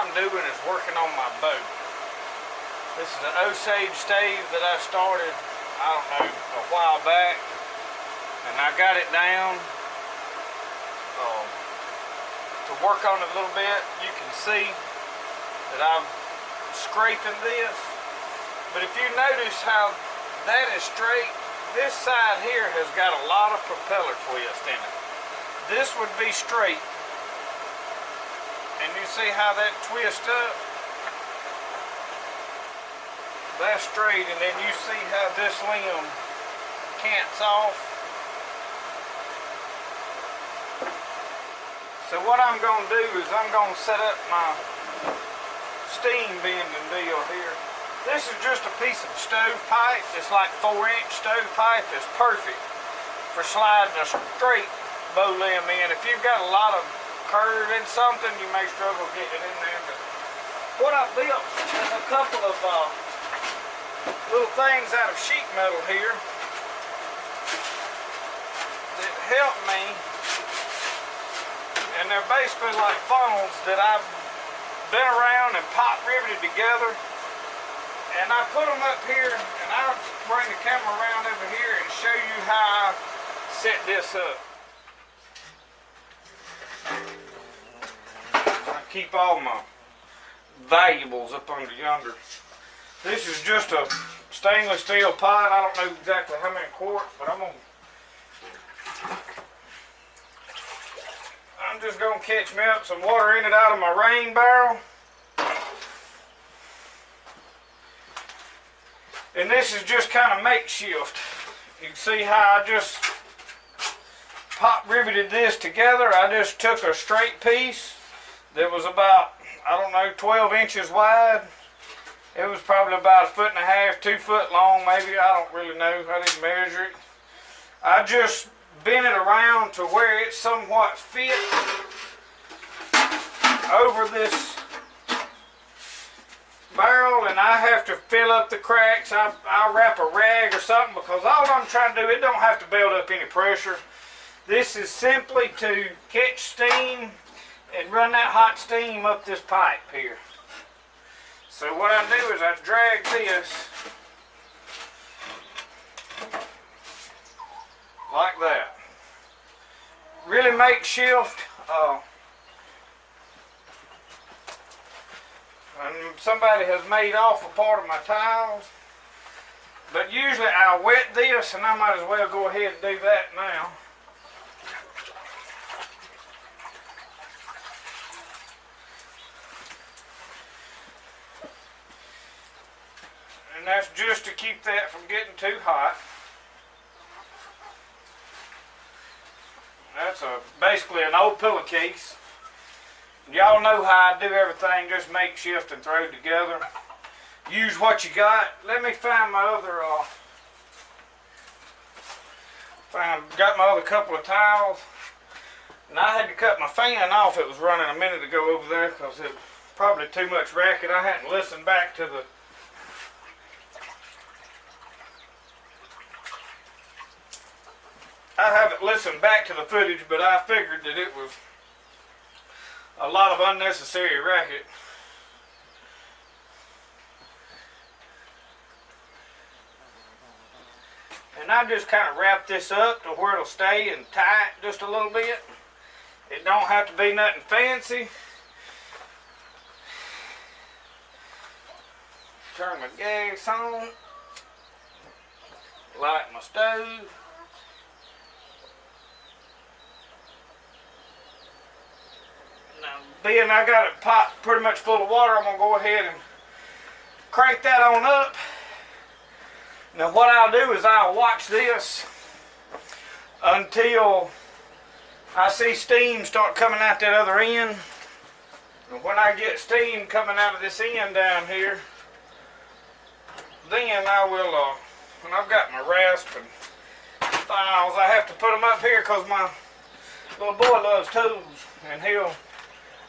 I'm doing is working on my boat. This is an Osage stave that I started, I don't know, a while back. And I got it down to work on it a little bit. You can see that I'm scraping this. But if you notice how that is straight, this side here has got a lot of propeller twist in it. This would be straight. And you see how that twists up? That's straight, and then you see how this limb cants off. So what I'm going to do is I'm going to set up my steam bending deal here. This is just a piece of stove pipe. It's like 4-inch stove pipe. It's perfect for sliding a straight bow limb in. If you've got a lot of curve in something, you may struggle getting it in there. But what I built is a couple of little things out of sheet metal here that help me, and they're basically like funnels that I've been around and pop riveted together, and I put them up here, and I'll bring the camera around over here and show you how I set this up. Keep all my valuables up under yonder. This is just a stainless steel pot. I don't know exactly how many quarts, but I'm just gonna catch me up some water in it out of my rain barrel. And this is just kind of makeshift. You can see how I just pop riveted this together. I just took a straight piece that was about, I don't know, 12 inches wide. It was probably about 1.5 feet, 2 foot long, maybe. I don't really know. I didn't measure it. I just bent it around to where it somewhat fit over this barrel, and I have to fill up the cracks. I wrap a rag or something, because all I'm trying to do, it don't have to build up any pressure. This is simply to catch steam and run that hot steam up this pipe here. So what I do is I drag this like that. Really makeshift. And somebody has made off a part of my tiles. But usually I wet this, and I might as well go ahead and do that now. And that's just to keep that from getting too hot. That's basically an old pillowcase. Y'all know how I do everything, just makeshift and throw together. Use what you got. Let me find my other, got my other couple of tiles. And I had to cut my fan off. It was running a minute ago over there because it was probably too much racket. I hadn't listened back to the I haven't listened back to the footage, but I figured that it was a lot of unnecessary racket. And I just kind of wrap this up to where it'll stay and tight just a little bit. It don't have to be nothing fancy. Turn my gas on. Light my stove. Now, being I got it pot pretty much full of water, I'm going to go ahead and crank that on up. Now what I'll do is I'll watch this until I see steam start coming out that other end. And when I get steam coming out of this end down here, then I will, when I've got my rasp and files, I have to put them up here because my little boy loves tools, and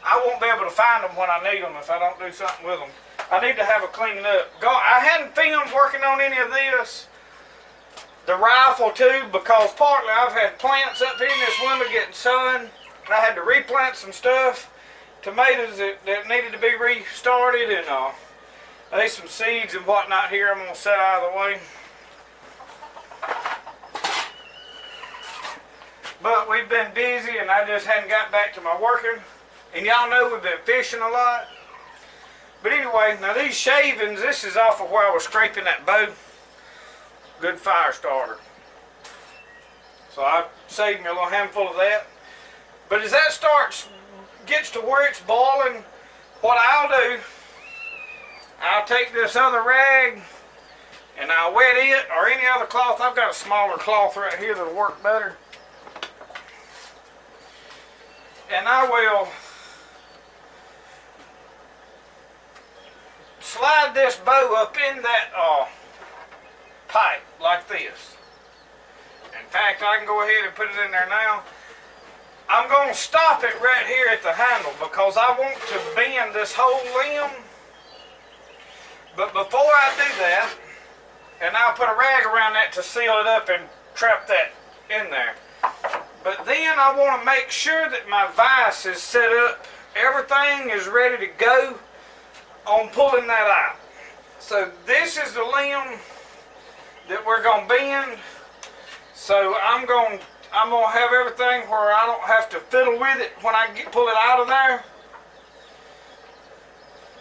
I won't be able to find them when I need them if I don't do something with them. I need to have a clean up. I hadn't filmed working on any of this, the rifle tube, because partly I've had plants up here in this window getting sun, and I had to replant some stuff, tomatoes that needed to be restarted, and there's some seeds and whatnot here I'm going to set out of the way. But we've been busy and I just hadn't got back to my working. And y'all know we've been fishing a lot. But anyway, now these shavings, this is off of where I was scraping that bow. Good fire starter. So I saved me a little handful of that. But as that gets to where it's boiling, what I'll do, I'll take this other rag and I'll wet it, or any other cloth. I've got a smaller cloth right here that'll work better. And I will slide this bow up in that pipe like this. In fact, I can go ahead and put it in there now. I'm going to stop it right here at the handle because I want to bend this whole limb. But before I do that, and I'll put a rag around that to seal it up and trap that in there. But then I want to make sure that my vise is set up. Everything is ready to go on pulling that out. So this is the limb that we're going to bend. So I'm going to have everything where I don't have to fiddle with it when I pull it out of there.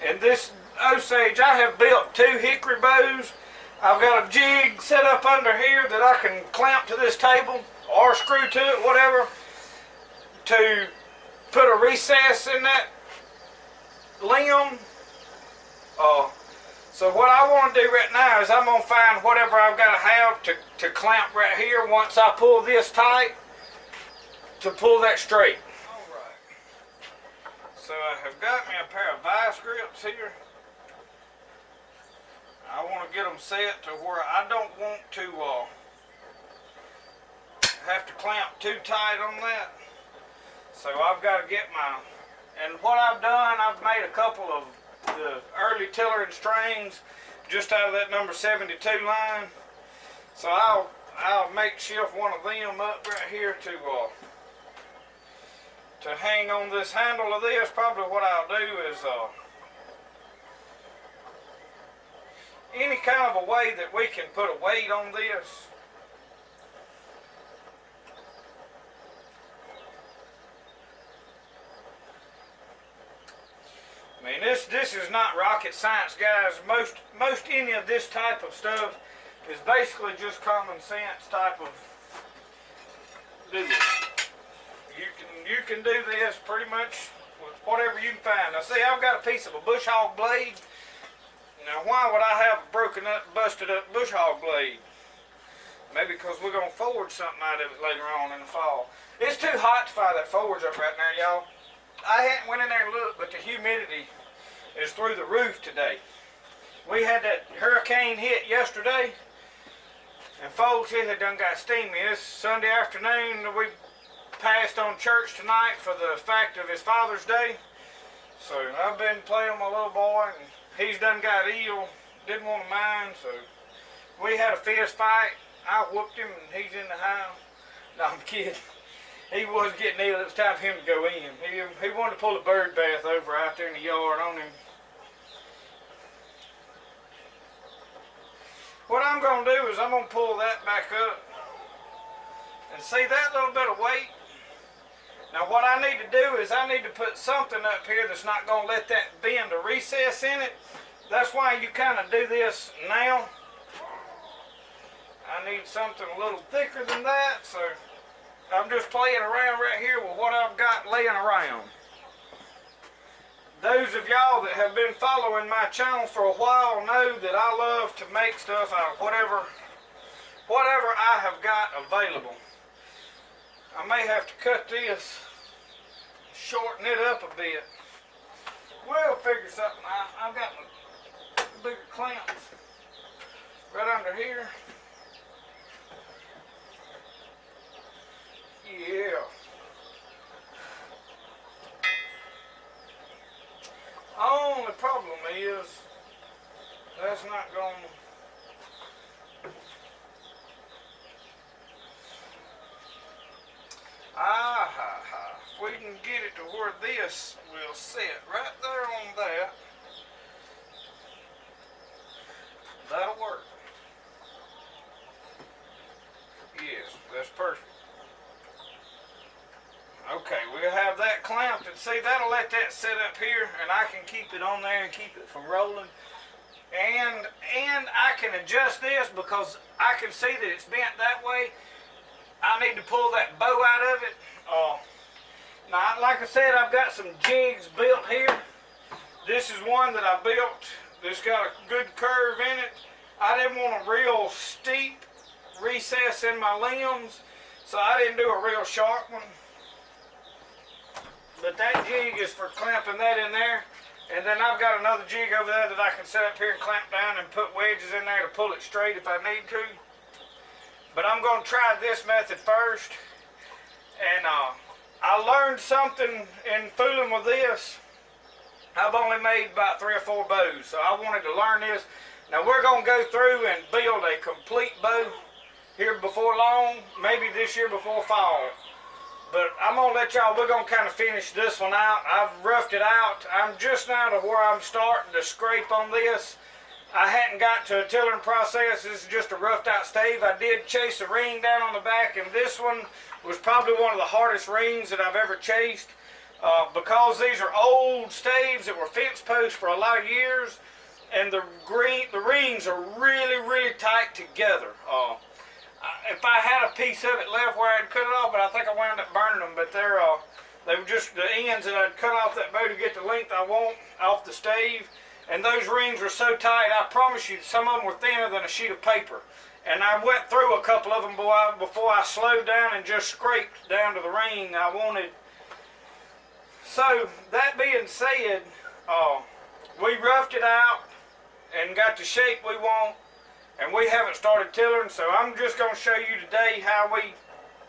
And this Osage, I have built 2 hickory bows. I've got a jig set up under here that I can clamp to this table or screw to it, whatever, to put a recess in that limb. So what I want to do right now is I'm going to find whatever I've got to have to clamp right here once I pull this tight to pull that straight. Alright, so I have got me a pair of vice grips here. I want to get them set to where I don't want to have to clamp too tight on that. So I've got to get and what I've done, I've made a couple of the early tiller and strings just out of that number 72 line. So I'll makeshift one of them up right here to hang on this handle of this. Probably what I'll do is any kind of a way that we can put a weight on this. I mean, this is not rocket science, guys. Most any of this type of stuff is basically just common sense type of do this. You can do this pretty much with whatever you can find. Now see, I've got a piece of a bush hog blade. Now why would I have a broken up, busted up bush hog blade? Maybe because we're going to forge something out of it later on in the fall. It's too hot to fire that forge up right now, y'all. I hadn't went in there and looked, but the humidity is through the roof today. We had that hurricane hit yesterday, and folks, it had done got steamy. It's Sunday afternoon. We passed on church tonight for the fact of his Father's Day. So I've been playing with my little boy, and he's done got ill, didn't want to mind, so we had a fist fight. I whooped him, and he's in the house. No, I'm kidding. He was getting ill. It was time for him to go in. He wanted to pull a bird bath over out there in the yard on him. What I'm going to do is I'm going to pull that back up. And see that little bit of weight? Now what I need to do is I need to put something up here that's not going to let that bend or recess in it. That's why you kind of do this now. I need something a little thicker than that, so I'm just playing around right here with what I've got laying around. Those of y'all that have been following my channel for a while know that I love to make stuff out of whatever I have got available. I may have to cut this, shorten it up a bit. We'll figure something out. I've got my bigger clamps right under here. Yeah. Only problem is that's not going to. if we can get it to where this will sit right there on that, that'll work. Yes, that's perfect. Okay, we'll have that clamped, and see, that'll let that sit up here, and I can keep it on there and keep it from rolling. And I can adjust this because I can see that it's bent that way. I need to pull that bow out of it. Now, like I said, I've got some jigs built here. This is one that I built that's got a good curve in it. I didn't want a real steep recess in my limbs, so I didn't do a real sharp one. But that jig is for clamping that in there. And then I've got another jig over there that I can set up here and clamp down and put wedges in there to pull it straight if I need to. But I'm going to try this method first. And I learned something in fooling with this. I've only made about 3 or 4 bows, so I wanted to learn this. Now we're going to go through and build a complete bow here before long, maybe this year before fall. But I'm going to let y'all, we're going to kind of finish this one out. I've roughed it out. I'm just now to where I'm starting to scrape on this. I hadn't got to a tillering process. This is just a roughed out stave. I did chase a ring down on the back, and this one was probably one of the hardest rings that I've ever chased. Because these are old staves that were fence posts for a lot of years, and the rings are really, really tight together. If I had a piece of it left where I'd cut it off, but I think I wound up burning them. But they were just the ends that I'd cut off that bow to get the length I want off the stave. And those rings were so tight, I promise you, some of them were thinner than a sheet of paper. And I went through a couple of them before I slowed down and just scraped down to the ring I wanted. So, that being said, we roughed it out and got the shape we want. And we haven't started tillering, so I'm just going to show you today how we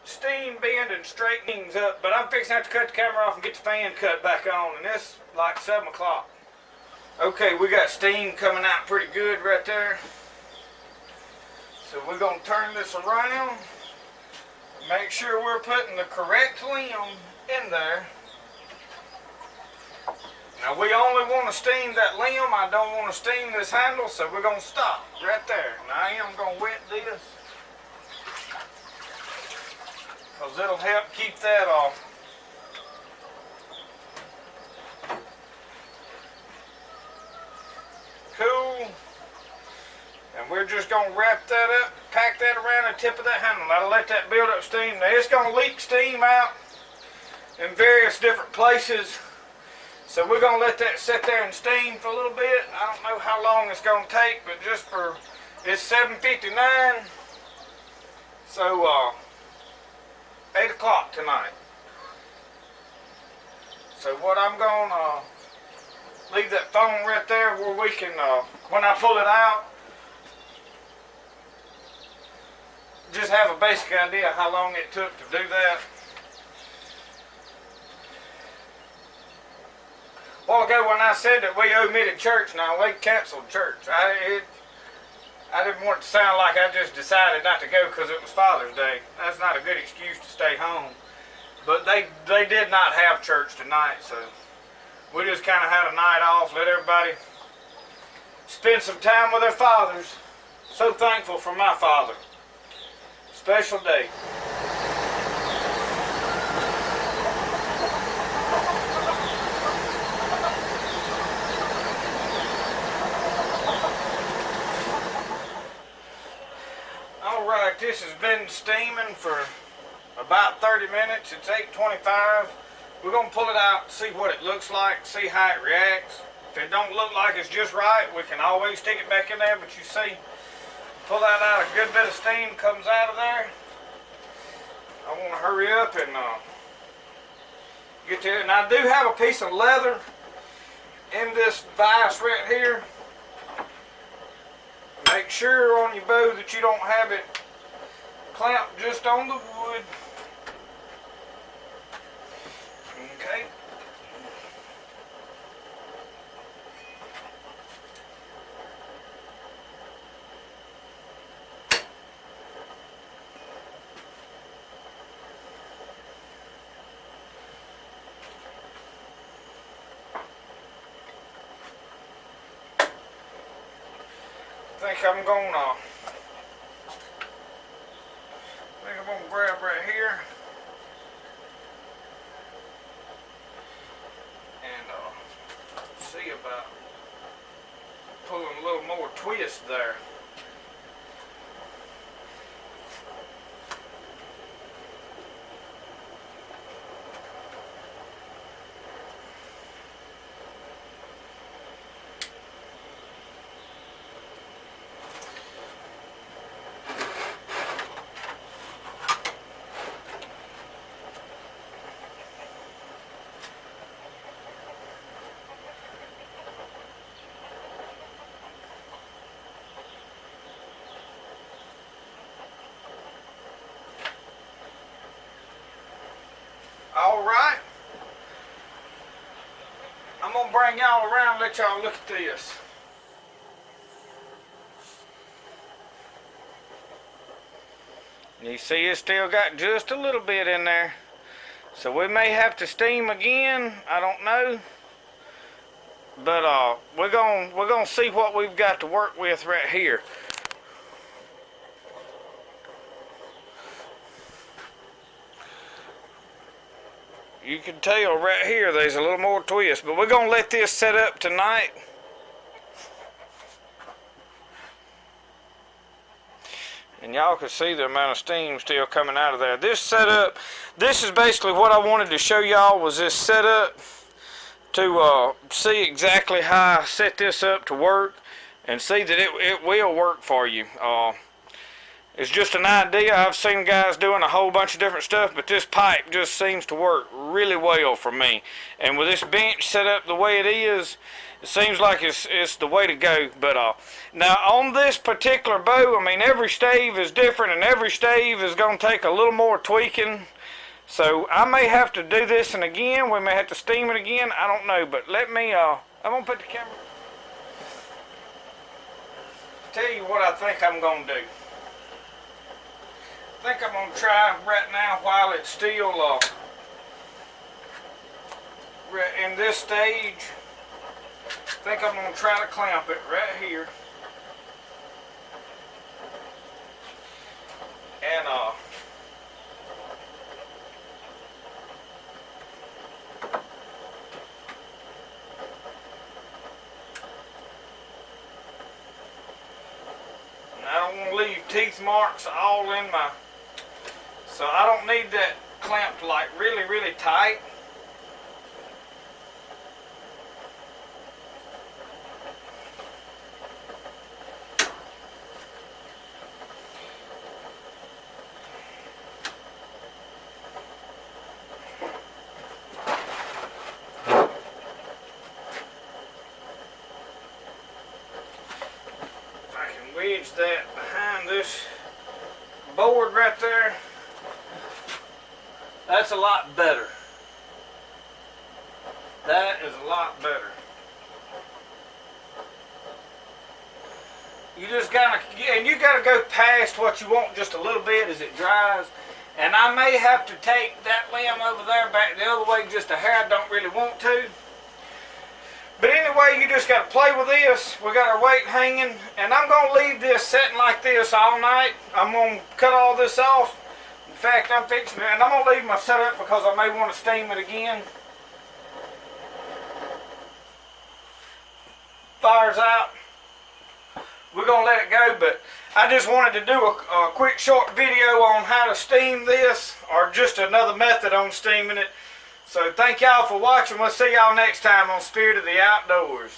steam, bend, and straighten things up. But I'm fixing to have to cut the camera off and get the fan cut back on, and it's like 7 o'clock. Okay, we got steam coming out pretty good right there. So we're going to turn this around, make sure we're putting the correct limb in there. Now we only want to steam that limb, I don't want to steam this handle, so we're going to stop right there. Now I am going to wet this, because it'll help keep that off. Cool. And we're just going to wrap that up, pack that around the tip of that handle. That'll let that build up steam. Now it's going to leak steam out in various different places. So we're going to let that sit there and steam for a little bit. I don't know how long it's going to take, but just for, it's 7:59. So, 8 o'clock tonight. So what I'm going to leave that phone right there where we can, when I pull it out, just have a basic idea how long it took to do that. A while ago when I said that we omitted church, now we canceled church. I didn't want it to sound like I just decided not to go because it was Father's Day. That's not a good excuse to stay home. But they did not have church tonight, so we just kind of had a night off, let everybody spend some time with their fathers. So thankful for my father. Special day. Alright, this has been steaming for about 30 minutes. It's 8:25. We're going to pull it out, see what it looks like, see how it reacts. If it don't look like it's just right, we can always stick it back in there, but you see, pull that out, a good bit of steam comes out of there. I want to hurry up and get to it. And I do have a piece of leather in this vise right here. Make sure on your bow that you don't have it clamped just on the wood. Okay. think I'm gonna grab right here and see about pulling a little more twist there. Alright, I'm going to bring y'all around and let y'all look at this. You see it's still got just a little bit in there. So we may have to steam again, I don't know. But we're gonna see what we've got to work with right here. You can tell right here there's a little more twist, but we're gonna let this set up tonight. And y'all can see the amount of steam still coming out of there. This setup, this is basically what I wanted to show y'all, was this setup to see exactly how I set this up to work and see that it will work for you. It's just an idea. I've seen guys doing a whole bunch of different stuff, but this pipe just seems to work really well for me. And with this bench set up the way it is, it seems like it's the way to go. But now on this particular bow, I mean, every stave is different, and every stave is going to take a little more tweaking. So I may have to do this and again. We may have to steam it again. I don't know. But let me, I'm going to put the camera. Tell you what I think I'm going to do. I think I'm going to try right now while it's still in this stage. I think I'm going to try to clamp it right here. And I don't want to leave teeth marks all in my, so I don't need that clamped like really, really tight. Wedge that behind this board right there. That's a lot better. That is a lot better. You just gotta, and you gotta go past what you want just a little bit as it dries. And I may have to take that limb over there back the other way just a hair. I don't really want to. But anyway, you just got to play with this. We got our weight hanging, and I'm going to leave this sitting like this all night. I'm going to cut all this off. In fact, I'm fixing it, and I'm going to leave my setup because I may want to steam it again. Fire's out. We're going to let it go, but I just wanted to do a quick short video on how to steam this, or just another method on steaming it. So thank y'all for watching. We'll see y'all next time on Spirit of the Outdoors.